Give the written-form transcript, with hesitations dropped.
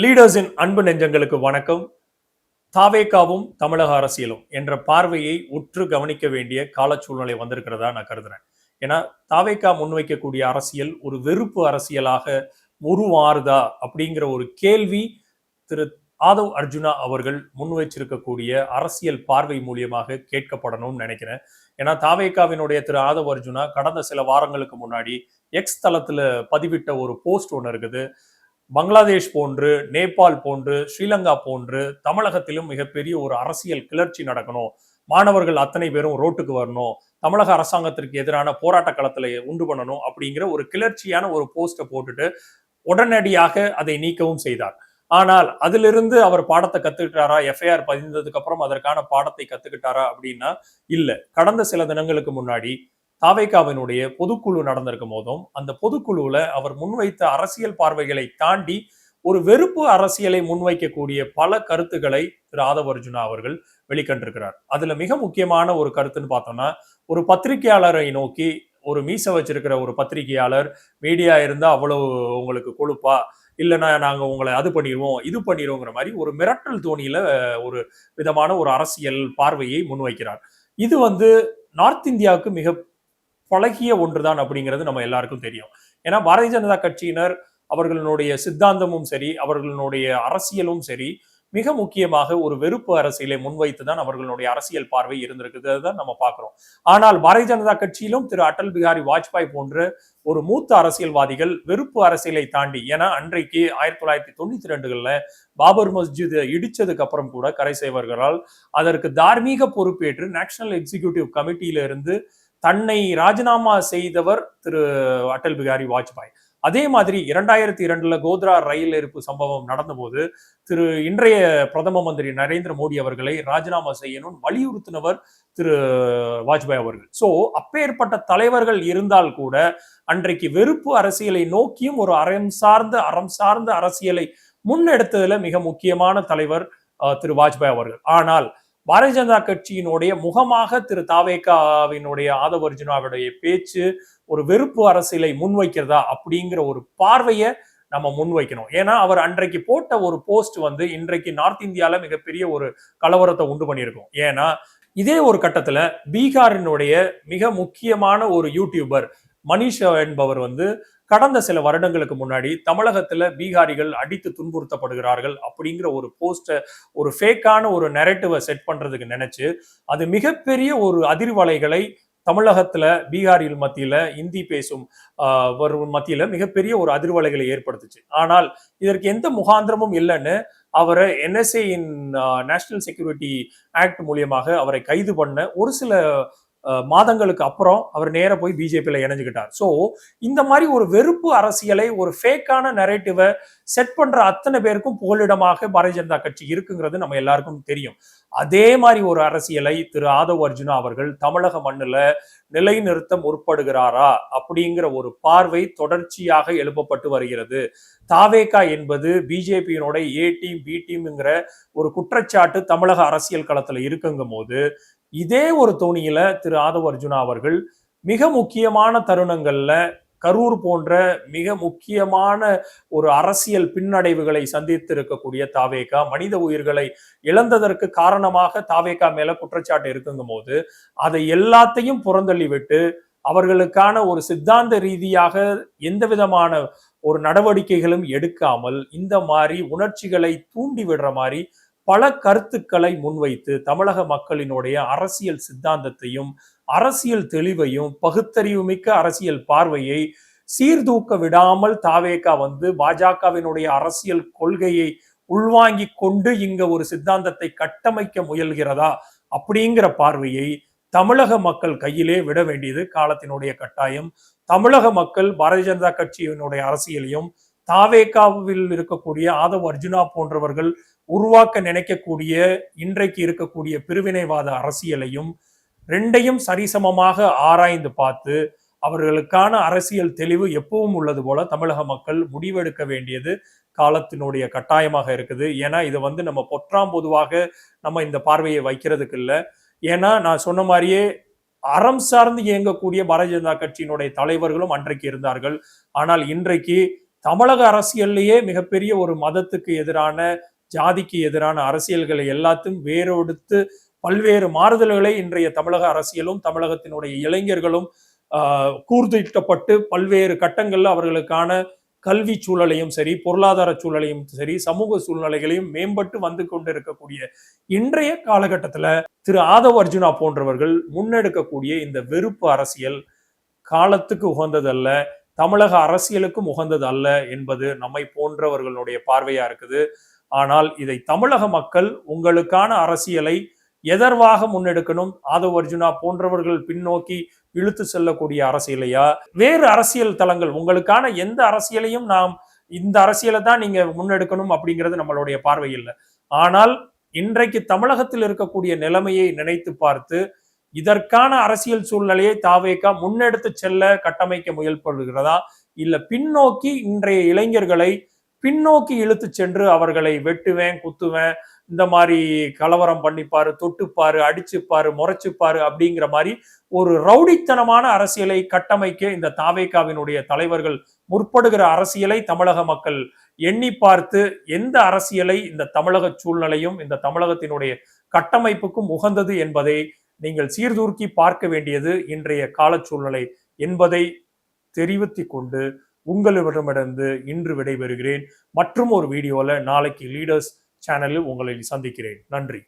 லீடர்ஸின் அன்பு நெஞ்சங்களுக்கு வணக்கம். தாவேகாவும் தமிழக அரசியலும் என்ற பார்வையை உற்று கவனிக்க வேண்டிய கால சூழ்நிலை வந்திருக்கிறதா நான் கருதுறேன். ஏன்னா தாவேகா முன்வைக்கக்கூடிய அரசியல் ஒரு வெறுப்பு அரசியலாக உருவாறுதா அப்படிங்கிற ஒரு கேள்வி திரு ஆதவ் அர்ஜுனா அவர்கள் முன்வைச்சிருக்கக்கூடிய அரசியல் பார்வை மூலியமாக கேட்கப்படணும்னு நினைக்கிறேன். ஏன்னா தாவேகாவினுடைய திரு ஆதவ் அர்ஜுனா கடந்த சில வாரங்களுக்கு முன்னாடி எக்ஸ் தளத்துல பதிவிட்ட ஒரு போஸ்ட் ஒன்று இருக்குது. பங்களாதேஷ் போன்று, நேபாள் போன்று, ஸ்ரீலங்கா போன்று தமிழகத்திலும் மிகப்பெரிய ஒரு அரசியல் கிளர்ச்சி நடக்கணும். மாணவர்கள் அத்தனை பேரும் ரோட்டுக்கு வரணும். தமிழக அரசாங்கத்திற்கு எதிரான போராட்ட களத்துல உண்டு பண்ணணும் அப்படிங்கிற ஒரு கிளர்ச்சியான ஒரு போஸ்ட போட்டுட்டு உடனடியாக அதை நீக்கவும் செய்தார். ஆனால் அதிலிருந்து அவர் பாடத்தை கத்துக்கிட்டாரா, எஃப்ஐஆர் பதிந்ததுக்கு அப்புறம் அதற்கான பாடத்தை கத்துக்கிட்டாரா அப்படின்னா இல்ல. கடந்த சில தினங்களுக்கு முன்னாடி தாவேகாவினுடைய பொதுக்குழு நடந்திருக்கும் போதும் அந்த பொதுக்குழுல அவர் முன்வைத்த அரசியல் பார்வைகளை தாண்டி ஒரு வெறுப்பு அரசியலை முன்வைக்கக்கூடிய பல கருத்துக்களை திரு ஆதவ அர்ஜுனா அவர்கள் வெளிக்கண்டிருக்கிறார். அதுல மிக முக்கியமான ஒரு கருத்துன்னு பார்த்தோம்னா, ஒரு பத்திரிகையாளரை நோக்கி ஒரு மீச வச்சிருக்கிற ஒரு பத்திரிகையாளர் மீடியா இருந்தா அவ்வளவு உங்களுக்கு கொழுப்பா, இல்லைன்னா நாங்க உங்களை அது பண்ணிடுவோம் இது பண்ணிடுவோங்கிற மாதிரி ஒரு மிரட்டல் தோணியில ஒரு விதமான ஒரு அரசியல் பார்வையை முன்வைக்கிறார். இது நார்த் இந்தியாவுக்கு மிக பழகிய ஒன்றுதான் அப்படிங்கிறது நம்ம எல்லாருக்கும் தெரியும். ஏன்னா பாரதிய ஜனதா கட்சியினர் அவர்களுடைய சித்தாந்தமும் சரி, அவர்களுடைய அரசியலும் சரி, மிக முக்கியமாக ஒரு வெறுப்பு அரசியலை முன்வைத்துதான் அவர்களுடைய அரசியல் பார்வை இருந்திருக்குது நம்ம பார்க்கிறோம். ஆனால் பாரதிய ஜனதா கட்சியிலும் திரு அடல் பிகாரி வாஜ்பாய் போன்ற ஒரு மூத்த அரசியல்வாதிகள் வெறுப்பு அரசியலை தாண்டி, ஏன்னா அன்றைக்கு 1992 பாபர் மஸ்ஜித் இடிச்சதுக்கு அப்புறம் கூட கரை சேவர்களால் அதற்கு தார்மீக பொறுப்பேற்று நேஷனல் எக்ஸிகியூட்டிவ் கமிட்டியில இருந்து தன்னை ராஜினாமா செய்தவர் திரு அடல் பிகாரி வாஜ்பாய். அதே மாதிரி 2002 கோத்ரா ரயில் எரிப்பு சம்பவம் நடந்தபோது திரு இன்றைய பிரதம மந்திரி நரேந்திர மோடி அவர்களை ராஜினாமா செய்யணும் வலியுறுத்தினவர் திரு வாஜ்பாய் அவர்கள். சோ அப்பேற்பட்ட தலைவர்கள் இருந்தால் கூட அன்றைக்கு வெறுப்பு அரசியலை நோக்கியும் ஒரு அறம் சார்ந்த அரசியலை முன்னெடுத்ததுல மிக முக்கியமான தலைவர் திரு வாஜ்பாய் அவர்கள். ஆனால் பாரதிய ஜனதா கட்சியினுடைய முகமாக திரு தாவேகாவினுடைய ஆதவ அர்ஜுனாவுடைய பேச்சு ஒரு வெறுப்பு அரசியலை முன்வைக்கிறதா அப்படிங்கிற ஒரு பார்வையை நம்ம முன்வைக்கணும். ஏன்னா அவர் அன்றைக்கு போட்ட ஒரு போஸ்ட் இன்றைக்கு நார்த் இந்தியால மிகப்பெரிய ஒரு கலவரத்தை உண்டு பண்ணியிருக்கும். ஏன்னா இதே ஒரு கட்டத்துல பீகாரினுடைய மிக முக்கியமான ஒரு யூடியூபர் மனிஷ் என்பவர் கடந்த சில வருடங்களுக்கு முன்னாடி தமிழகத்துல பீகாரிகள் அடித்து துன்புறுத்தப்படுகிறார்கள் அப்படிங்கிற ஒரு போஸ்ட ஒரு ஃபேக்கான ஒரு நெரேட்டிவை செட் பண்றதுக்கு நினைச்சு அது மிகப்பெரிய ஒரு அதிர்வலைகளை தமிழகத்துல பீகாரில் மத்தியில இந்தி பேசும் மத்தியில மிகப்பெரிய ஒரு அதிர்வலைகளை ஏற்படுத்துச்சு. ஆனால் இதற்கு எந்த முகாந்திரமும் இல்லைன்னு அவரை என்எஸ்ஏ நேஷனல் செக்யூரிட்டி ஆக்ட் மூலியமாக அவரை கைது பண்ண ஒரு சில மாதங்களுக்கு அப்புறம் அவர் நேர போய் பிஜேபியில இணைஞ்சுக்கிட்டார். சோ இந்த மாதிரி ஒரு வெறுப்பு அரசியலை ஒரு ஃபேக்கான நரேட்டிவை செட் பண்ற அத்தனை பேருக்கும் புகலிடமாக பாரதிய ஜனதா கட்சி இருக்குங்கிறது நம்ம எல்லாருக்கும் தெரியும். அதே மாதிரி ஒரு அரசியலை திரு ஆதவ் அர்ஜுனா அவர்கள் தமிழக மண்ணுல நிலைநிறுத்த முற்படுகிறாரா அப்படிங்கிற ஒரு பார்வை தொடர்ச்சியாக எழுப்பப்பட்டு வருகிறது. தாவேகா என்பது பிஜேபியினுடைய ஏ டீம் பி டீம்ங்கிற ஒரு குற்றச்சாட்டு தமிழக அரசியல் களத்துல இருக்குங்கும் போது இதே ஒரு தோணியில திரு ஆதவ் அர்ஜுனா அவர்கள் மிக முக்கியமான தருணங்கள்ல கரூர் போன்ற மிக முக்கியமான ஒரு அரசியல் பின்னடைவுகளை சந்தித்து இருக்கக்கூடிய தாவேகா மனித உயிர்களை இழந்ததற்கு காரணமாக தாவேகா மேல குற்றச்சாட்டு இருக்குங்கும் போது அதை எல்லாத்தையும் புறந்தள்ளி விட்டு அவர்களுக்கான ஒரு சித்தாந்த ரீதியாக எந்த விதமான ஒரு நடவடிக்கைகளும் எடுக்காமல் இந்த மாதிரி உணர்ச்சிகளை தூண்டி விடுற மாதிரி பல கருத்துக்களை முன்வைத்து தமிழக மக்களினுடைய அரசியல் சித்தாந்தத்தையும் அரசியல் தெளிவையும் பகுத்தறிவுமிக்க அரசியல் பார்வையை சீர்தூக்க விடாமல் தாவேகா பாஜகவினுடைய அரசியல் கொள்கையை உள்வாங்கி கொண்டு இங்க ஒரு சித்தாந்தத்தை கட்டமைக்க முயல்கிறதா அப்படிங்கிற பார்வையை தமிழக மக்கள் கையிலே விட வேண்டியது காலத்தினுடைய கட்டாயம். தமிழக மக்கள் பாரதிய ஜனதா கட்சியினுடைய அரசியலையும் தாவேகாவில் இருக்கக்கூடிய ஆதவ் அர்ஜுனா போன்றவர்கள் உருவாக்க நினைக்கக்கூடிய இன்றைக்கு இருக்கக்கூடிய பிரிவினைவாத அரசியலையும் ரெண்டையும் சரிசமமாக ஆராய்ந்து பார்த்து அவர்களுக்கான அரசியல் தெளிவு எப்பவும் உள்ளது போல தமிழக மக்கள் முடிவெடுக்க வேண்டியது காலத்தினுடைய கட்டாயமாக இருக்குது. ஏன்னா இது நம்ம பொற்றாம் பொதுவாக நம்ம இந்த பார்வையை வைக்கிறதுக்கு இல்லை. ஏன்னா நான் சொன்ன மாதிரியே அறம் சார்ந்து இயங்கக்கூடிய பாரதிய ஜனதா கட்சியினுடைய தலைவர்களும் அன்றைக்கு இருந்தார்கள். ஆனால் இன்றைக்கு தமிழக அரசியல்லையே மிகப்பெரிய ஒரு மதத்துக்கு எதிரான, ஜாதிக்கு எதிரான அரசியல்களை எல்லாத்தையும் வேறொடுத்து பல்வேறு மாறுதல்களை இன்றைய தமிழக அரசியலும் தமிழகத்தினுடைய இளைஞர்களும் கூர்திட்டப்பட்டு பல்வேறு கட்டங்கள்ல அவர்களுக்கான கல்வி சூழலையும் சரி, பொருளாதார சூழலையும் சரி, சமூக சூழ்நிலைகளையும் மேம்பட்டு வந்து கொண்டிருக்கக்கூடிய இன்றைய காலகட்டத்துல திரு ஆதவ் அர்ஜுனா போன்றவர்கள் முன்னெடுக்கக்கூடிய இந்த வெறுப்பு அரசியல் காலத்துக்கு உகந்ததல்ல, தமிழக அரசியலுக்கும் உகந்தது அல்ல என்பது நம்மை போன்றவர்களுடைய பார்வையா இருக்குது. ஆனால் இதை தமிழக மக்கள் உங்களுக்கான அரசியலை எதர்வாக முன்னெடுக்கணும், ஆதவ் அர்ஜுனா போன்றவர்கள் பின்னோக்கி இழுத்து செல்லக்கூடிய அரசியலையா, வேறு அரசியல் தளங்கள் உங்களுக்கான எந்த அரசியலையும் நாம் இந்த அரசியலை தான் நீங்க முன்னெடுக்கணும் அப்படிங்கிறது நம்மளுடைய பார்வை இல்லை. ஆனால் இன்றைக்கு தமிழகத்தில் இருக்கக்கூடிய நிலைமையை நினைத்து பார்த்து இதற்கான அரசியல் சூழ்நிலையை தாவேகா முன்னெடுத்து செல்ல கட்டமைக்க முயல்படுகிறதா, இல்ல பின்னோக்கி இன்றைய இளைஞர்களை பின்னோக்கி இழுத்து சென்று அவர்களை வெட்டுவேன், குத்துவேன், இந்த மாதிரி கலவரம் பண்ணிப்பாரு, தொட்டுப்பாரு, அடிச்சுப்பாரு, முறைச்சுப்பாரு அப்படிங்கிற மாதிரி ஒரு ரவுடித்தனமான அரசியலை கட்டமைக்க இந்த தாவேகாவினுடைய தலைவர்கள் முற்படுகிற அரசியலை தமிழக மக்கள் எண்ணி பார்த்து எந்த அரசியலை இந்த தமிழக சூழ்நிலையும் இந்த தமிழகத்தினுடைய கட்டமைப்புக்கும் உகந்தது என்பதை நீங்கள் சீர்தூக்கி பார்க்க வேண்டியது இன்றைய கால சூழ்நிலை என்பதை தெரிவித்துக் கொண்டு உங்களிடமிருந்து இன்று விடைபெறுகிறேன். மற்றும் ஒரு வீடியோல நாளைக்கு லீடர்ஸ் சேனலில் உங்களை சந்திக்கிறேன். நன்றி.